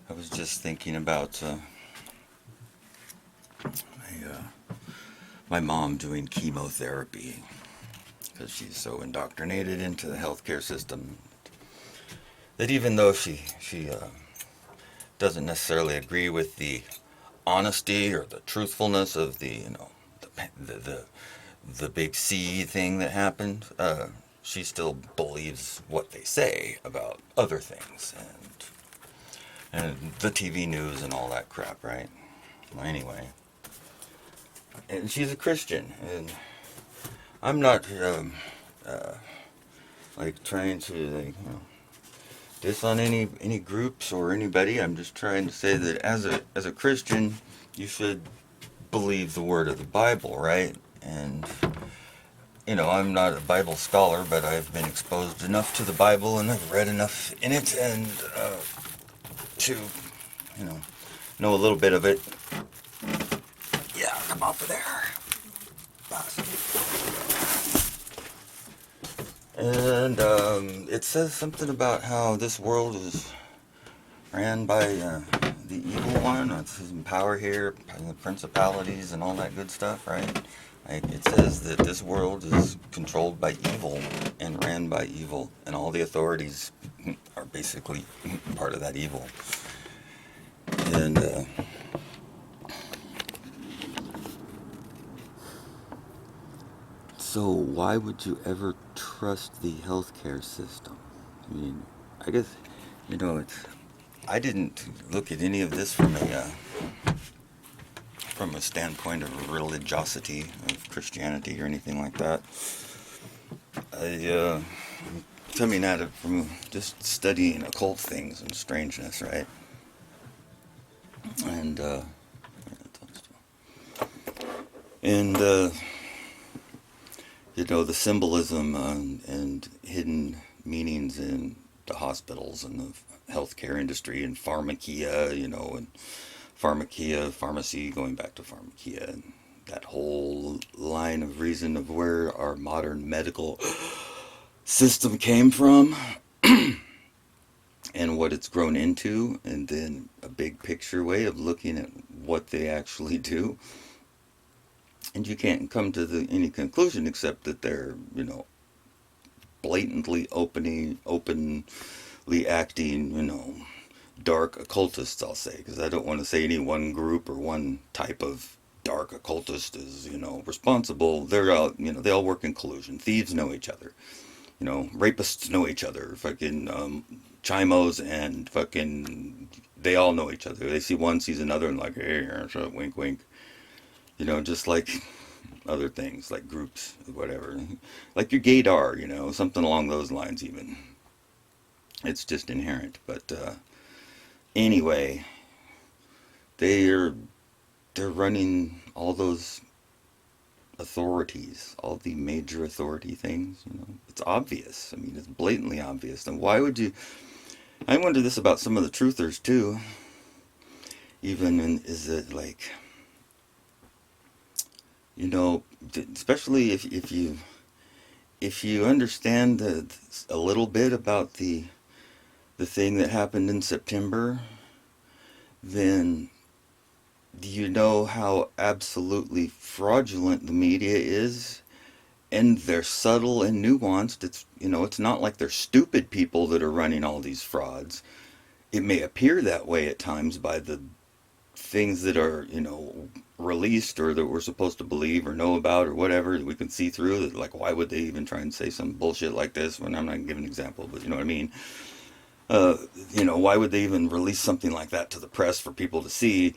I was just thinking about my mom doing chemotherapy because she's so indoctrinated into the healthcare system that even though she doesn't necessarily agree with the honesty or the truthfulness of the the big C thing that happened, she still believes what they say about other things and the TV news and all that crap, right? Well, anyway, and she's a Christian, and I'm not uh, like trying to diss on any groups or anybody. I'm just trying to say that as a Christian, you should believe the word of the Bible, right? And I'm not a Bible scholar, but I've been exposed enough to the Bible and I've read enough in it and to you know a little bit of it. Yeah, come off of there. And it says something about how this world is ran by the evil one. It's his power here, the principalities, and all that good stuff, right? Like it says that this world is controlled by evil and ran by evil, and all the authorities are basically part of that evil. And so, why would you ever trust the healthcare system? I mean, I guess it's. I didn't look at any of this from a standpoint of religiosity of Christianity or anything like that. I coming at it from just studying occult things and strangeness, right? And and the symbolism and hidden meanings in the hospitals and the healthcare industry and pharmakia, and pharmakia, pharmacy, going back to pharmakia, and that whole line of reason of where our modern medical system came from and what it's grown into, and then a big picture way of looking at what they actually do. And you can't come to any conclusion except that they're, blatantly openly acting, dark occultists, I'll say, because I don't want to say any one group or one type of dark occultist is, responsible. They're all, they all work in collusion. Thieves know each other. Rapists know each other. Fucking chimos and fucking they all know each other. They see one, sees another, and like, hey, so wink, wink. Just like other things, like groups, whatever. Like your gaydar, something along those lines. Even it's just inherent. But anyway, they're they're running all those authorities, all the major authority things. It's obvious. I mean, it's blatantly obvious. And why would you? I wonder this about some of the truthers too. Even is it like, especially if you understand a little bit about the thing that happened in September, then you know how absolutely fraudulent the media is, and they're subtle and nuanced. It's not like they're stupid people that are running all these frauds. It may appear that way at times by the things that are released or that we're supposed to believe or know about or whatever that we can see through. Like, why would they even try and say some bullshit like this? When I'm not giving an example, but you know what I mean. uh, why would they even release something like that to the press for people to see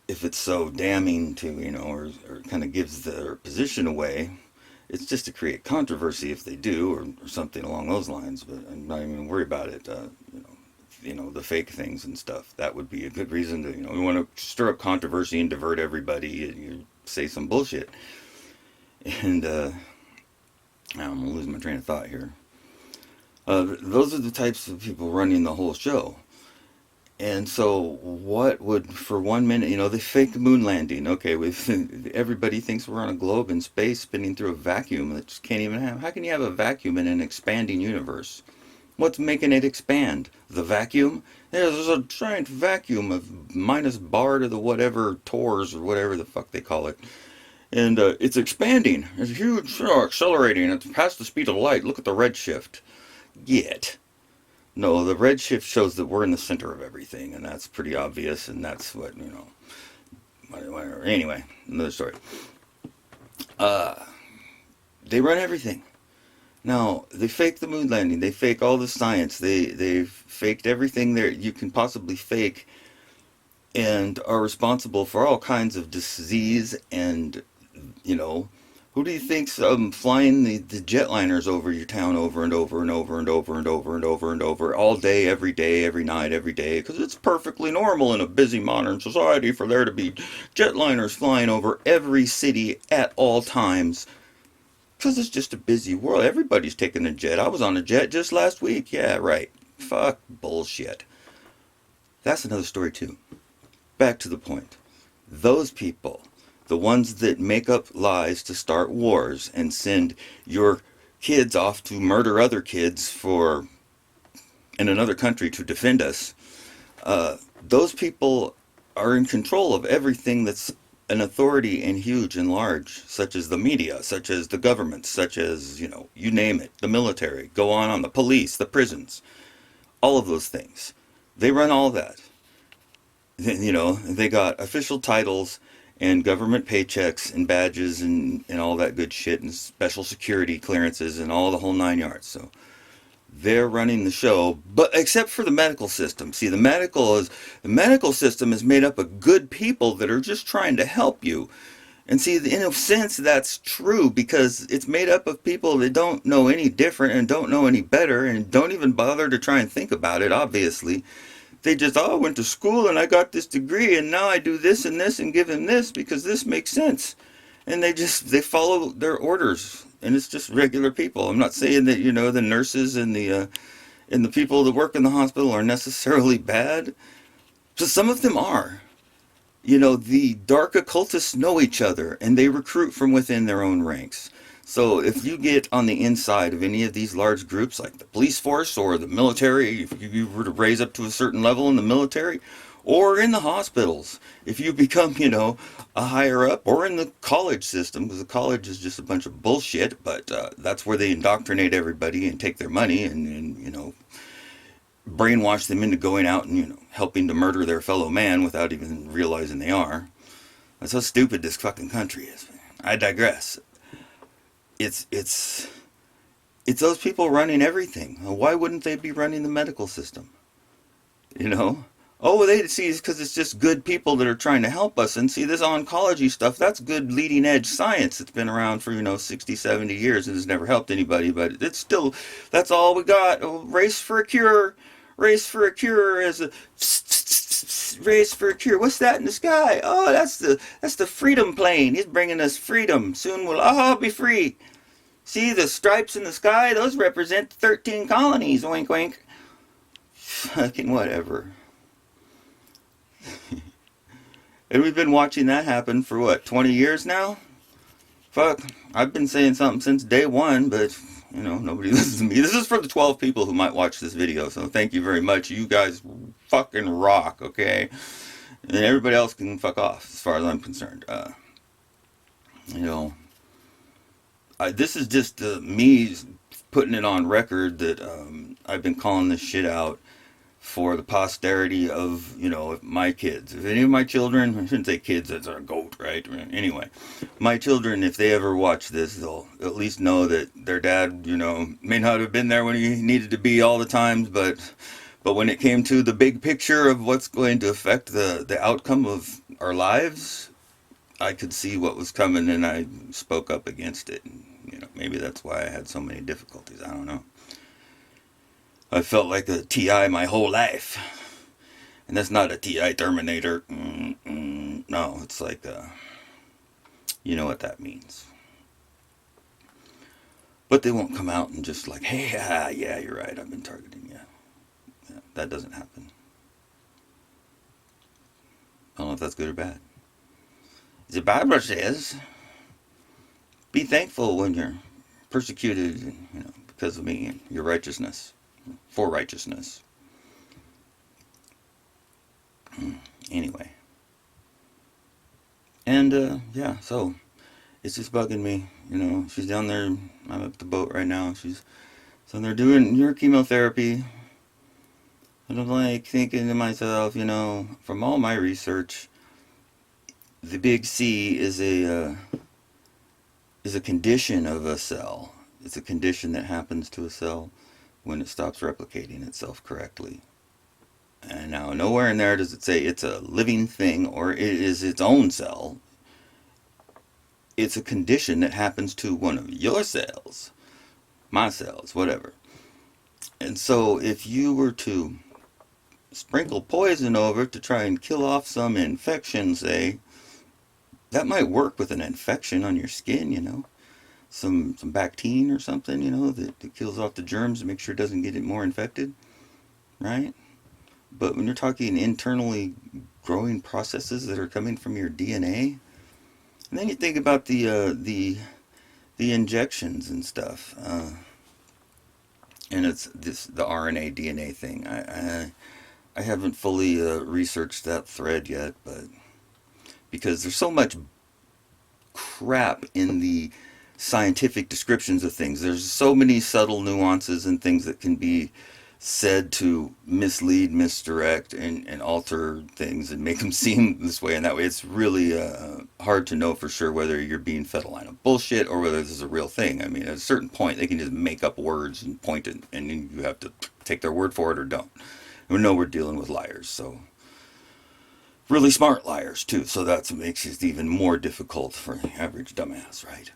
if it's so damning to, or kind of gives their position away? It's just to create controversy if they do, or something along those lines. But I'm not even worried about it. The fake things and stuff. That would be a good reason to, we want to stir up controversy and divert everybody, and you say some bullshit. And I'm losing my train of thought here. Those are the types of people running the whole show. And so, what would, for 1 minute, they fake the moon landing. Okay, everybody thinks we're on a globe in space spinning through a vacuum that just can't even have. How can you have a vacuum in an expanding universe? What's making it expand? The vacuum? Yeah, there's a giant vacuum of minus bar to the whatever tors or whatever the fuck they call it. And it's expanding. It's huge, accelerating. It's past the speed of light. Look at the redshift. Yet. No, the redshift shows that we're in the center of everything, and that's pretty obvious, and that's what, whatever. Anyway, another story. They run everything. Now, they fake the moon landing. They fake all the science. They've faked everything there you can possibly fake, and are responsible for all kinds of disease and, you know, who do you think's flying the jetliners over your town over and over and over and over and over and over and over all day, every night, every day? Because it's perfectly normal in a busy modern society for there to be jetliners flying over every city at all times. Because it's just a busy world. Everybody's taking a jet. I was on a jet just last week. Yeah, right. Fuck bullshit. That's another story, too. Back to the point. Those people, the ones that make up lies to start wars and send your kids off to murder other kids for in another country to defend us, those people are in control of everything that's an authority and huge and large, such as the media, such as the government, such as, you name it, the military, go on, the police, the prisons, all of those things. They run all that. They got official titles and government paychecks and badges and all that good shit and special security clearances and all the whole nine yards. So they're running the show, but except for the medical system. See, the medical system is made up of good people that are just trying to help you. And see, in a sense, that's true because it's made up of people that don't know any different and don't know any better and don't even bother to try and think about it, obviously. They just, I went to school and I got this degree and now I do this and give him this because this makes sense. And they follow their orders. And it's just regular people. I'm not saying that, the nurses and the people that work in the hospital are necessarily bad. So some of them are. The dark occultists know each other and they recruit from within their own ranks. So if you get on the inside of any of these large groups, like the police force or the military, if you were to raise up to a certain level in the military, or in the hospitals, if you become, a higher up, or in the college system, because the college is just a bunch of bullshit, but that's where they indoctrinate everybody and take their money and brainwash them into going out and, helping to murder their fellow man without even realizing they are. That's how stupid this fucking country is. I digress. It's those people running everything. Why wouldn't they be running the medical system? Oh, they see it's because it's just good people that are trying to help us. And see, this oncology stuff, that's good leading edge science. It's been around for, 60, 70 years and has never helped anybody. But it's still, that's all we got. Oh, race for a cure. Race for a cure as a race for a cure. What's that in the sky? Oh, that's the freedom plane. He's bringing us freedom. Soon we'll all be free. See the stripes in the sky? Those represent 13 colonies. Wink, wink. Fucking whatever. And we've been watching that happen for what, 20 years now? Fuck, I've been saying something since day one, but, nobody listens to me. This is for the 12 people who might watch this video, so thank you very much. You guys fucking rock, okay? And everybody else can fuck off, as far as I'm concerned. This is just me putting it on record that I've been calling this shit out for the posterity of, my kids. If any of my children, I shouldn't say kids, that's our goat, right? Anyway, my children, if they ever watch this, they'll at least know that their dad, may not have been there when he needed to be all the times, but when it came to the big picture of what's going to affect the outcome of our lives, I could see what was coming and I spoke up against it. And, maybe that's why I had so many difficulties. I don't know. I felt like a TI my whole life. And that's not a TI Terminator. No, it's like, you know what that means. But they won't come out and just like, hey, yeah, you're right, I've been targeting you. Yeah, that doesn't happen. I don't know if that's good or bad. The Bible says, be thankful when you're persecuted, because of me and your righteousness. for righteousness. Anyway. And, yeah, so it's just bugging me. She's down there. I'm up the boat right now. So they're doing your chemotherapy. And I'm like thinking to myself, from all my research, the big C is a condition of a cell. It's a condition that happens to a cell when it stops replicating itself correctly. And now, nowhere in there does it say it's a living thing or it is its own cell. It's a condition that happens to one of your cells, my cells, whatever. And so, if you were to sprinkle poison over it to try and kill off some infection, say, that might work with an infection on your skin, some Bactine or something, that kills off the germs and makes sure it doesn't get it more infected, right? But when you're talking internally growing processes that are coming from your DNA, and then you think about the injections and stuff, and it's the RNA DNA thing. I haven't fully researched that thread yet, but because there's so much crap in the scientific descriptions of things. There's so many subtle nuances and things that can be said to mislead, misdirect, and alter things and make them seem this way and that way. It's really hard to know for sure whether you're being fed a line of bullshit or whether this is a real thing. I mean, at a certain point, they can just make up words and point it, and then you have to take their word for it or don't. And we know we're dealing with liars, so really smart liars too. So that's what makes it even more difficult for the average dumbass, right?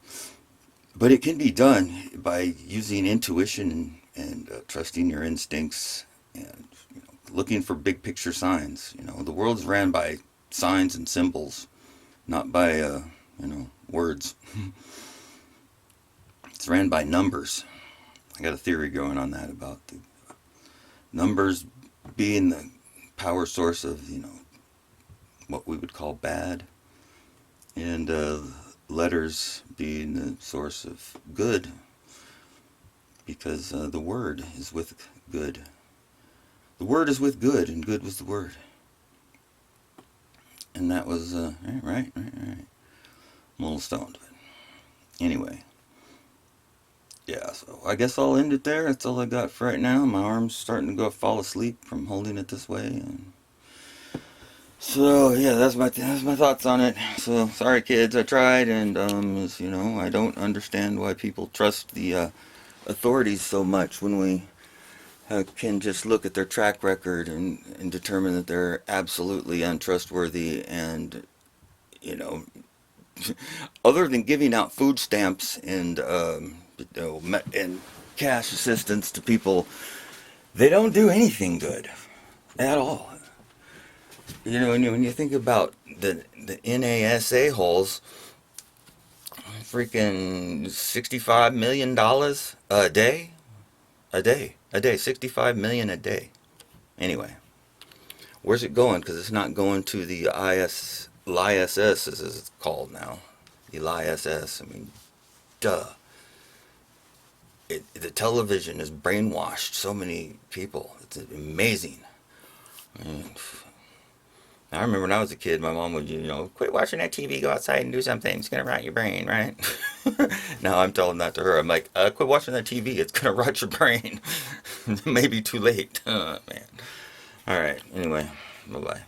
But it can be done by using intuition and trusting your instincts and looking for big picture signs. The world's ran by signs and symbols, not by words. It's ran by numbers. I got a theory going on that about the numbers being the power source of what we would call bad, and letters being the source of good, because the word is with good. The word is with good, and good was the word. And that was, right. I'm a little stoned, but anyway. Yeah, so I guess I'll end it there. That's all I got for right now. My arm's starting to fall asleep from holding it this way, and so yeah, that's my thoughts on it. So sorry, kids, I tried, and I don't understand why people trust the authorities so much when we can just look at their track record and determine that they're absolutely untrustworthy, and other than giving out food stamps and and cash assistance to people, they don't do anything good at all. When you think about the NASA holes, freaking $65 million a day, $65 million a day. Anyway, where's it going? Because it's not going to the LISS, as it's called now. The LISS. I mean, duh. The television has brainwashed so many people. It's amazing. I mean, I remember when I was a kid, my mom would, quit watching that TV, go outside and do something. It's going to rot your brain, right? Now I'm telling that to her. I'm like, quit watching that TV. It's going to rot your brain. Maybe too late. Oh, man. All right. Anyway, bye-bye.